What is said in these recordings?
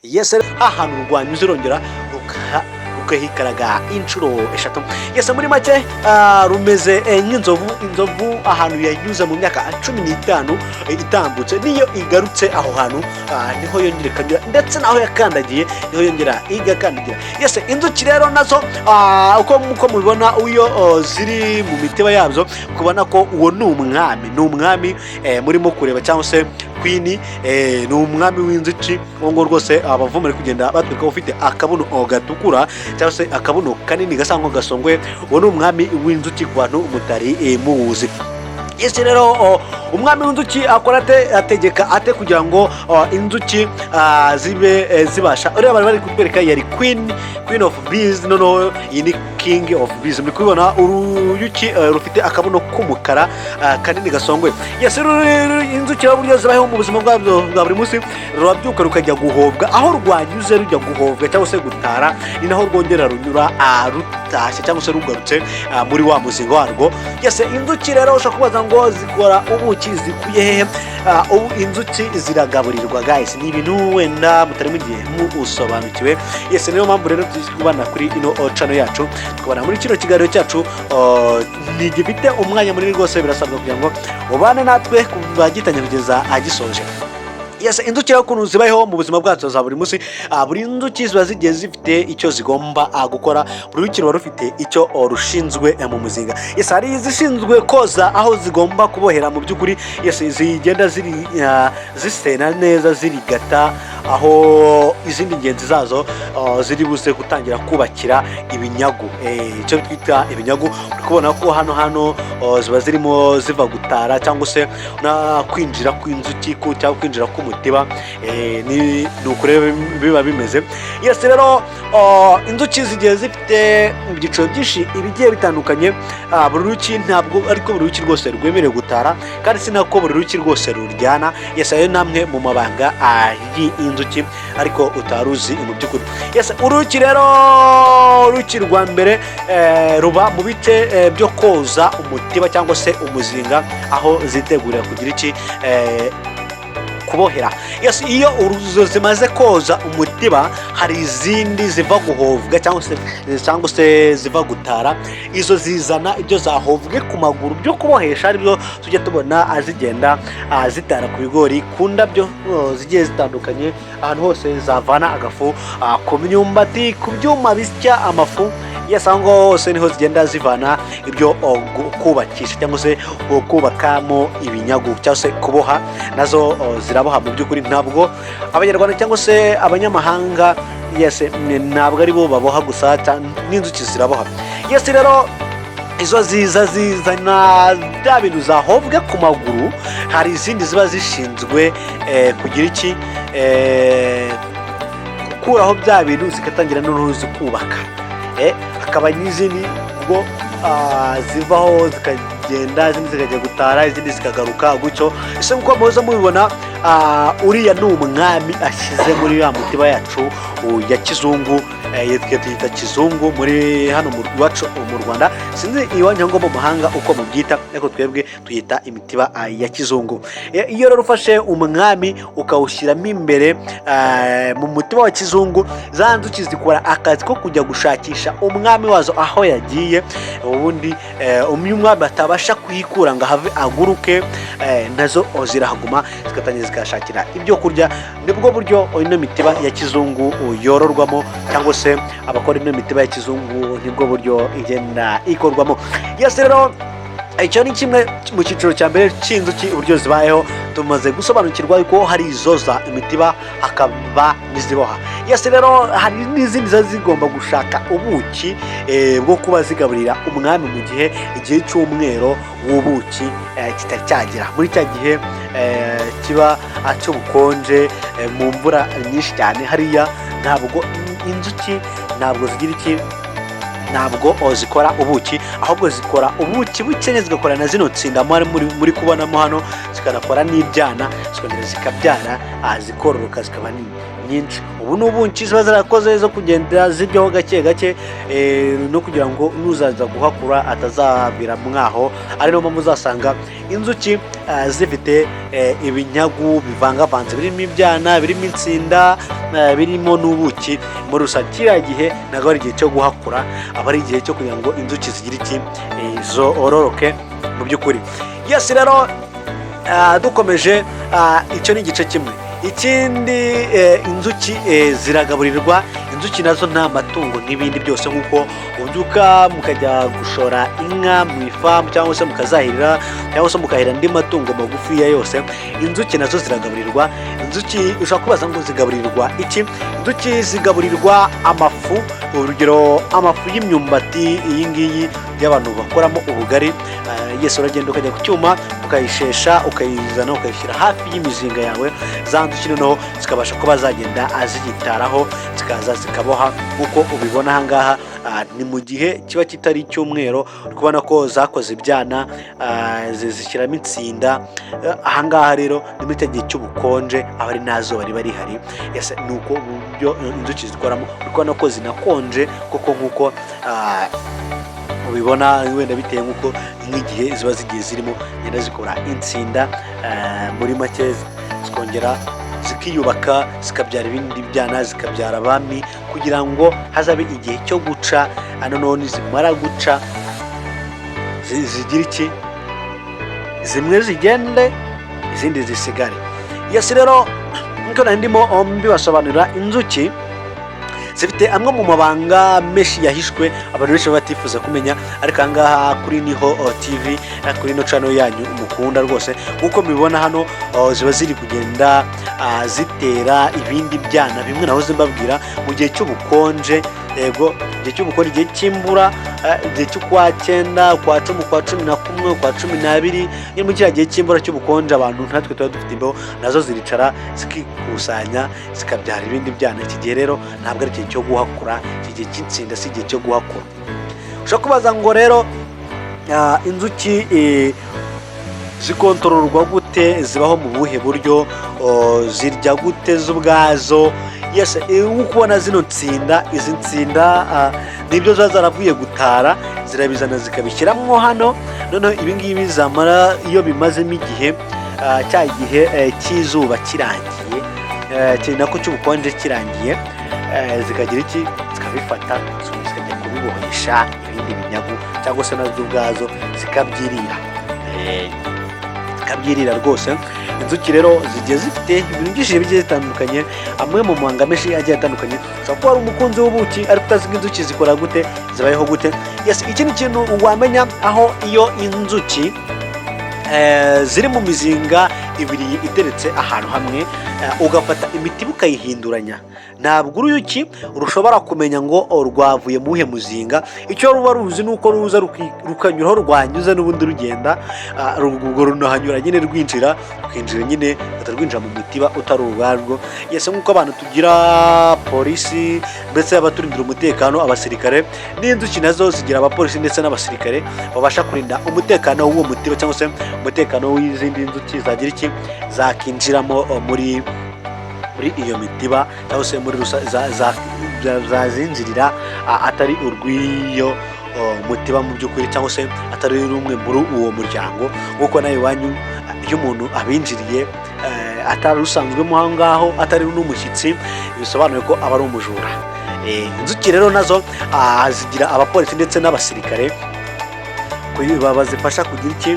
Yes, ahantu rwanyuze rongera rugahikaraga inshuro eshatu. Yes, muri make rumeze inzovu ahantu yanyuze mu myaka 15 itambutse, niyo igarutse aho hantu niho yongera ikanyura, ndetse naho yakandagiye niho yongera igakandagira. Yes, inzuki rero nazo uko mubibona uyo ziri mu mitiba yabyo, kubona ko uwo ni umwami murimo kureba, cyangwa se Queen ni umwami w'inzuki. Ngo rwose abavumere kugenda batwika ufite akabuno gatukura cyangwa se akabuno kanini gasa nko gasongwe, uwo ni umwami w'inzuki ku bantu mutari muwuzi. Yes, rero umwami w'inzuki akora ategeka ate kugira ngo inzuki zibe zibasha. Ureba bari kutwereka yari queen of bees, no yini king of bees. Muri kubona uruyuki rufite akabuno k'umukara kanini gasongwe. Yes, inzuki buryo zibaho mu buzima bwabyo bwa buri munsi, rurabyuka rukajya guhovwa. Aho rwanyuze rujya guhovwa cyangwa se gutara, ni naho rwongera runyura rutashye cyangwa se rugarutse muri wa muzingo warwo. Yes, inzuki rero ushaka ngo zikora ubuki zikuye hehe? Ubu inzuki ziragaburirwa guys, ni ibintu wenda mutari mugiye musobanukiwe. Yes, niyo mpamvu rero tuzikubana kuri ino channel yacu, tukabana muri kino kiganiro cyacu ni gifite umwanya muri rwose, birasabwa kugira ngo ubane natwe kubagitanya kugeza agisoje. Yes, inzuki rero kuntu zibaho mu buzima bwacu za buri munsi, buri inzuki ziba zigiye zifite icyo zigomba gukora, buri ruki ruba rufite icyo rushinzwe mu muzinga. Yes, hari izishinzwe koza aho zigomba kubohera mu by'ukuri. Yes, zigenda zisena neza zirigata aho izindi ngenzi zazo ziri buze gutangira kubakira ibinyagu, icyo twita ibinyagu. Kubona ko hano ziba zirimo ziva gutara cyangwa se na kwinjira kw'inzuki cyangwa kwinjira mutiba, ni ukureba biba bimeze. Yes, rero inzuki zigiye zifite ibyiciro byinshi ibigiye bitandukanye. Buri ruki ntabwo ariko buri ruki rwose rwemerewe gutara, kandi sinako buri ruki rwose ruryana. Yes, ayo namwe mu mabanga y'inzuki ariko utaruzi mu by'ukuri. Yes, uruki rero ruki rwa mbere ruba mu bice byo koza umutiba cyangwa se umuzinga, aho zitegurira kugira iki kubohera. Yes, iyo uruzo zimaze koza umutiba, hari izindi ziva guhovwa cyangwa se ziva gutara. Izo zizana ibyo zahovwe ku maguru byo kubohesha, aribyo tujya tubona azigenda zitara ku bigori, ku ndabyo zigiye zitandukanye, ahantu hose zavana agafu, ku myumbati, ku byuma bisya amafu. Yes, aho hose niho zigenda zivana ibyo kubakisha cyangwa se kubakamo ibinyagu cyangwa se kuboha. Nazo ziraboha mu by'ukuri, ntabwo abanyarwanda cyangwa se abanyamahanga, yes, ntabwo ari bo baboha gusa, n'inzuki ziraboha. Yes, rero izo zizana bya bintu zahovwe ku maguru. Hari izindi ziba zishinzwe kugira iki gukuraho bya bintu zikatangira noneho zikubaka. Hakaba n'izindi ubwo zivaho zikagenda, izindi zikajya gutara, izindi zikagaruka gutyo. Ese uko muza mubibona, uriya ni umwami ashyize muri ya mutiba yacu ya kizungu, twita kizungu muri hano mu rwacu mu Rwanda. Sinzi iwanyu ngo mu mahanga uko mubyita, ariko twebwe tuyita imitiba ya kizungu. Iyo rero ufashe umwami ukawushyiramo imbere mu mutiba wa kizungu, za nzuki zikora akazi ko kujya gushakisha umwami wazo aho yagiye, ubundi umwami atabasha kuyikura ngo have aguruke, nazo zirahaguma zikatangira zikashakira ibyo kurya. Nibwo buryo ino mitiba ya kizungu yororwamo, cyangwa se abakora ino mitiba ya kizungu nibwo buryo igenda ikorwamo. Yes, rero icyo ni kimwe mu cyiciro cya mbere cy'inzuki uburyo zibayeho. Tumaze gusobanukirwa ko hari izoza imitiba, hakaba n'iziboha. Yes, rero hari n'izindi zigomba gushaka ubuki bwo kuba zigaburira umwami mu igihe cy'umwero w'ubuki kitari cyagera, muri cya gihe kiba cy'ubukonje, mu mvura nyinshi cyane. Hariya ntabwo inzuki ntabwo zigira iki, ntabwo zikora ubuki, ahubwo zikora ubuki bukenye, zigakora na zino tsinda muri kubonamo hano, zikanakora n'ibyana, zikongera zikabyara, zikororoka zikaba nyinshi. ubu n'ubuki ziba zarakoze zo kugenda ziryaho gake gake, no kugira ngo nuzaza guhakura atazabira mwaho. ari no mpamvu uzasanga inzuki zifite ibinyagu bivangavanze, birimo ibyana, birimo insinda, birimo n'ubuki. muri rusange kiriya gihe ntabwo ari igihe cyo guhakura, aba ari igihe cyo kugira ngo inzuki zigire iki, zororoke mu by'ukuri. Yes rero dukomeje, icyo ni igice kimwe. ikindi, inzuki ziragaburirwa. inzuki nazo nta matungo nk'ibindi byose, nk'uko ubyuka mukajya gushora inka mu ifamu cyangwa se mukazahirira cyangwa se mukahira andi matungo magufiya yose. inzuki nazo ziragaburirwa. inzuki ushobora kubaza ngo zigaburirwa iki? inzuki zigaburirwa amafu, urugero amafu y'imyumbati iyi ngiyi y'abantu bakoramo ubugari. Yesi uragenda ukajya ku cyuma ukayishesha, ukayizana ukayishyira hafi y'imizinga yawe, za nzuki noneho zikabasha kuba zagenda ziyitaraho, zikaza zikaboha nk'uko ubibona aha ngaha. ni mu gihe kiba kitari icyumweru, uri kubona ko zakoze ibyana, zishyiramo insinda. aha ngaha rero ni muri cya gihe cy'ubukonje, aho ari nta zuba riba rihari. ni uko uburyo inzuki zikoramo, uri kubona ko zinakonje koko nk'uko ubibona, wenda bitewe nk'uko nk'igihe ziba zigiye zirimo zigenda zikora insinda, muri make zikongera zikiyubaka, zikabyara ibindi byana, zikabyara abami, kugira ngo hazabe igihe cyo guca. noneho nizimara guca zigira iki, zimwe zigende izindi zisigare. Yes rero nk'uko nari ndimo mbibasobanurira, inzuki zifite amwe mu mabanga menshi yahishwe abantu benshi batifuza kumenya, ariko ahangaha kuri Niho TV, kuri no channel yanyu umukunda rwose, nk'uko mubibona hano, ziba ziri kugenda zitera ibindi byana bimwe nahoze mbabwira mu gihe cy'ubukonje. Yego, igihe cy'ubukonje, igihe cy'imbura, igihe cy'ukwa 9, kwa 10, kwa 11, kwa 12, ni mu gihe cy'imbura cy'ubukonje, abantu natwe tuba dufite imbeho, nazo ziricara zikikusanya zikabyara ibindi byana. iki gihe rero ntabwo ari igihe cyo guhakura, iki gihe cy'insinda si igihe cyo guhakura. ushobora kubaza ngo rero inzuki zikontororwa gute, zibaho mu buhe buryo, zirya gute zo ubwazo? Yes, nk'uko ubona zino nsinda, izi nsinda nibyo ziba zaravuye gutara, zirabizana zikabishyiramo hano. noneho ibi ngibi zamara, iyo bimazemo igihe, cya gihe cy'izuba kirangiye, nako cy'ubukonje kirangiye, zikagira iki, zikabifata zikajya kubibohesha ibindi binyagu, cyangwa se nazo ubwazo zikabyirira rwose. inzuki rero zigiye zifite ibintu byinshi bigiye bitandukanye, amwe mu mabanga menshi agiye atandukanye. ushobora kuba ari umukunzi w'ubuki ariko utazi inzuki zikora gute, zibayeho gute. Yes, iki ni ikintu wamenya, aho iyo inzuki ziri mu mizinga ibiri iteretse ahantu hamwe, ugafata imitiba ukayihinduranya, ntabwo uruyuki rushobora kumenya ngo rwavuye mu uhe muzinga. icyo ruba ruzi ni uko ruza rukanyuraho, rwanyuze n'ubundi rugenda, urwo runahanyura nyine rwinjira nyine, rutarwinjira mu mutiba utari urwarwo. Yes, nk'uko abantu tugira polisi ndetse abaturindira umutekano, abasirikare, n'inzuki nazo zigira abapolisi ndetse n'abasirikare babasha kurinda umutekano w'uwo mutiba, cyangwa se umutekano w'izindi nzuki zagira iki, zakinjiramo muri iyo mitiba, cyangwa se muri zazinjirira atari urw'iyo mutiba mu by'ukuri, cyangwa se atari rumwe muri uwo muryango. nk'uko nawe iwanyu iyo umuntu abinjiriye atari usanzwemo aho ngaho, atari n'umushyitsi, bisobanuye ko aba ari umujura. inzuki rero nazo zigira abapolisi ndetse n'abasirikare bazifasha kugira iki,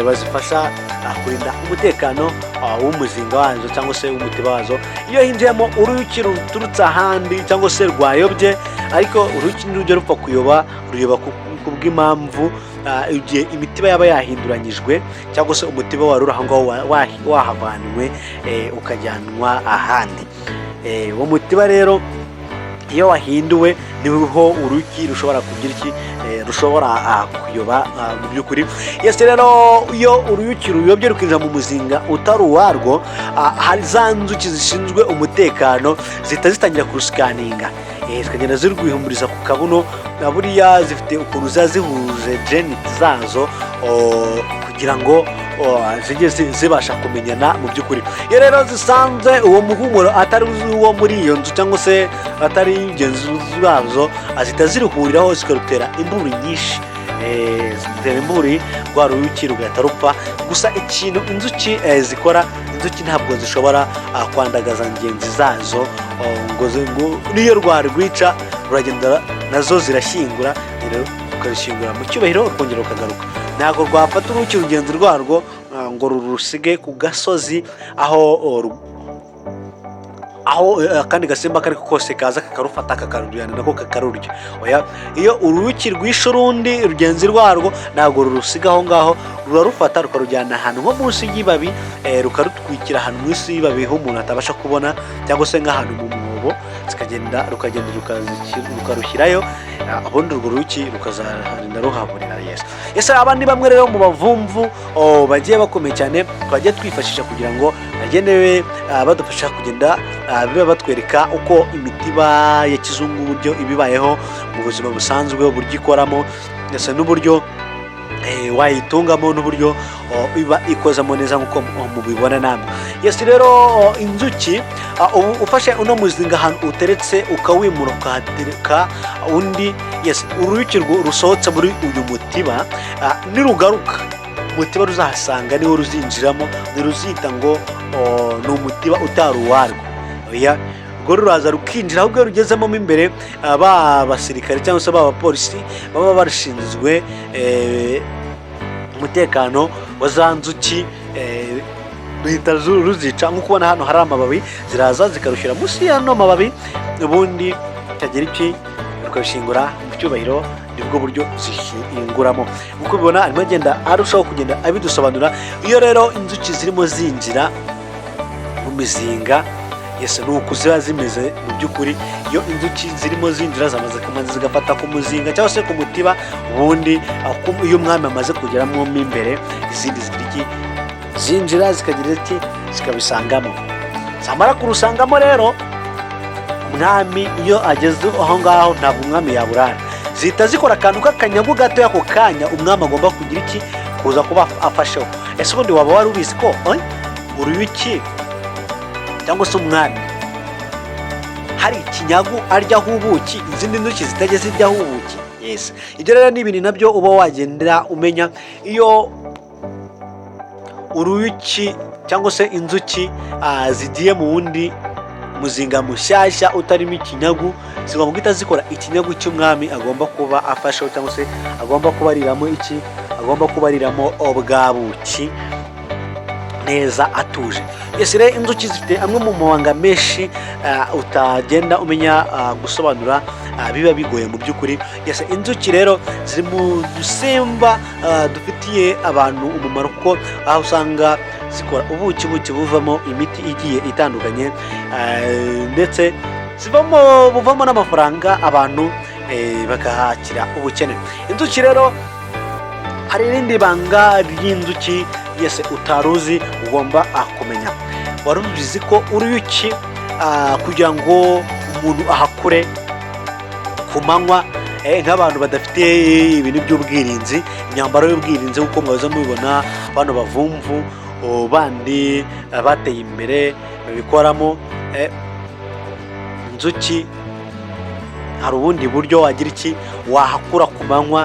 bazifasha kurinda umutekano w'umuzinga wazo cyangwa se w'umutiba wazo. iyo hinjiyemo uruyuki ruturutse ahandi cyangwa se rwayobye, ariko uruyuki ntirujya rupfa kuyoba ku bw'impamvu, igihe imitiba yaba yahinduranyijwe, cyangwa se umutiba wari uri aho ngaho wahavanywe ukajyanwa ahandi. uwo mutiba rero iyo wahinduwe niho uruyuki rushobora kugira iki, rushobora kuyoba mu by'ukuri. Yes rero iyo uruyuki ruyobye rukinjira mu muzinga utari uwarwo, hari za nzuki zishinzwe umutekano zihita zitangira kurusikaninga, zikagenda zirwihumuriza ku kabuno. buriya zifite ukuntu ziba zihuje geneti zazo, kugira ngo zijye zibasha kumenyana mu by'ukuri. Iyo rero zisanze uwo muhumuro atari uwo muri iyo nzu cyangwa se atari ingenzi zazo, zihita ziruhuriraho zikarutera imburi nyinshi, zitera imburi rwa ruyuki rugahita rupfa. Gusa ikintu inzuki zikora, inzuki ntabwo zishobora kwandagaza ngenzi zazo ngo niyo rwarwica ruragenda nazo zirashyingura, ukarushyingura mu cyubahiro rukongera rukagaruka. Ntabwo rwafata uruki rugenzi rwarwo ngo rurusige ku gasozi aho akandi gasimba kari kose kaza kakarufata kakarujyana nako kakarurya. Oya, iyo uruki rwishe urundi rugenzi rwarwo ntabwo rurusiga aho ngaho, rurarufata rukarujyana ahantu nko munsi y'ibabi, rukarutwikira ahantu munsi y'ibabi ho umuntu atabasha kubona, cyangwa se nk'ahantu mu mwobo, rukagenda rukarushyirayo, ubundi urwo ruki rukazarinda ruhaburira. Ese aba ni bamwe rero mu bavumvu bagiye bakomeye cyane twagiye twifashisha kugira ngo bagende badufasha kugenda biba batwereka uko imitiba ya kizungu uburyo ibibayeho mu buzima busanzwe, uburyo ikoramo ndetse n'uburyo wayitungamo n'uburyo iba ikozamo neza nk'uko mubibona namwe. Rero inzuki ufashe uno muzinga ahantu uteretse ukawimura ukahatereka undi, uruyuki rusohotse muri uyu mutiba nirugaruka umutiba ruzahasanga niwo ruzinjiramo, ntiruzita ngo ni umutiba utari uwarwo. Ubwo ruraza rukinjira, ahubwo iyo rugezemo mo imbere basirikare cyangwa se abapolisi baba barashinzwe umutekano wa za nzuki ruhita ruzica. nk'uko ubona hano hari amababi, ziraza zikarushyira munsi y'ano mababi, ubundi kagira iki rukabishingura mu cyubahiro. Nibwo buryo zishinguramo. nk'uko ubibona arimo agenda arushaho kugenda abidusobanura. Iyo rero inzuki zirimo zinjira mu mizinga, ni uku ziba zimeze mu by'ukuri. Iyo inzuki zirimo zinjira zamaze zigafata ku muzinga cyangwa se ku mutiba, ubundi iyo umwami amaze kugeramo mo imbere, izindi zinjira zikagira iki zikabisangamo. Zamara kurusangamo rero, umwami iyo ageze aho ngaho ntabwo umwami yaburara, zihita zikora akantu k'akanyagu gatoya. ako kanya umwami agomba kugira iki kuza kuba afasheho. Ese ubundi waba wari ubizi ko uruyuki cyangwa se umwami hari ikinyagu aryaho ubuki, izindi nzuki zitajya ziryaho ubuki? Ibyo rero ni ibintu nabyo uba wagendera umenya. Iyo uruyuki cyangwa se inzuki zigiye mu wundi muzinga mushyashya utarimo ikinyagu, zigomba guhita zikora ikinyagu cy'umwami agomba kuba afasheho, cyangwa se agomba kubariramo iki, agomba kubariramo bwa buki neza atuje. Rero inzuki zifite amwe mu mabanga menshi utagenda umenya gusobanura, biba bigoye mu by'ukuri. Inzuki rero ziri mu dusimba dufitiye abantu umumaro, kuko aho usanga zikora ubuki buvamo imiti igiye itandukanye, ndetse buvamo n'amafaranga, abantu bakahakira ubukene. Inzuki rero, hari irindi banga ry'inzuki utaruzi ugomba kumenya. Wari ubizi ko uruyuki kugira ngo umuntu ahakure ku manywa, nk'abantu badafite ibintu by'ubwirinzi, imyambaro y'ubwirinzi nk'uko mwaza mubibona bano bavumvu bandi bateye imbere babikoramo, inzuki hari ubundi buryo wagira iki wahakura ku manywa